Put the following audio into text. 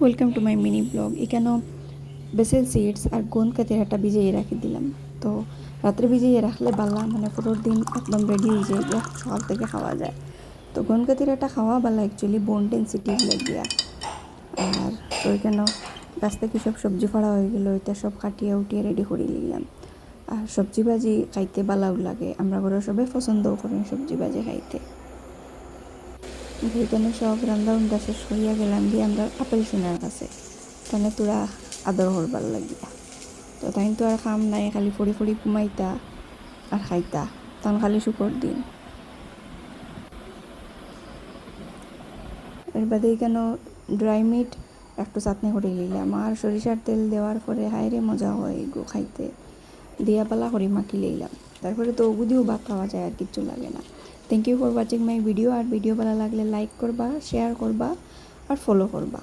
Welcome to my mini blog. এখানেও Bessel seeds আর গোন্দ কাতিরাটা ভিজিয়ে রাখি দিলাম। তো রাত্রে ভিজিয়ে রাখলে বালা মানে পরের দিন একদম রেডি হয়ে যায়, গিয়া সকাল থেকে খাওয়া যায়। তো গোন্দ কাতিরাটা খাওয়া বালা অ্যাকচুয়ালি বোন ডেন্সিটিভ লাগিয়া। আর তো এখানেও গাছ থেকে সব সবজি ফাড়া হয়ে গেল, এটা সব কাটিয়ে উঠিয়ে রেডি করে নিলাম। আর সবজি ভাজি খাইতে বালাও লাগে, আমরা ঘরে সবাই পছন্দও করেন সবজি ভাজি খাইতে। এখানে সব রান্না বান্না শেষ করিয়া গেলাম দিয়ে আমরা আপেল সোনার কাছে, তাহলে তোরা আদর করবার লাগিয়া। তো তাই তো আর খাম নাই, খালি ফড়ি ফড়ি ঘুমাইতা আর খাইতা, তখন খালি শুকর দিন। এর বাদে কেন ড্রাই মিট একটু চাটনি করে নিলাম, আর সরিষার তেল দেওয়ার পরে হাইরে মজা হয় গো খাইতে। দিয়া পালা করে মাখি লইলাম, তারপরে তো ওগুদিও ভাত খাওয়া যায়, আর কিচ্ছু লাগে না। Thank you for watching my video. আর ভিডিও ভালো লাগলে লাইক করবা, শেয়ার করবা আর ফলো করবা।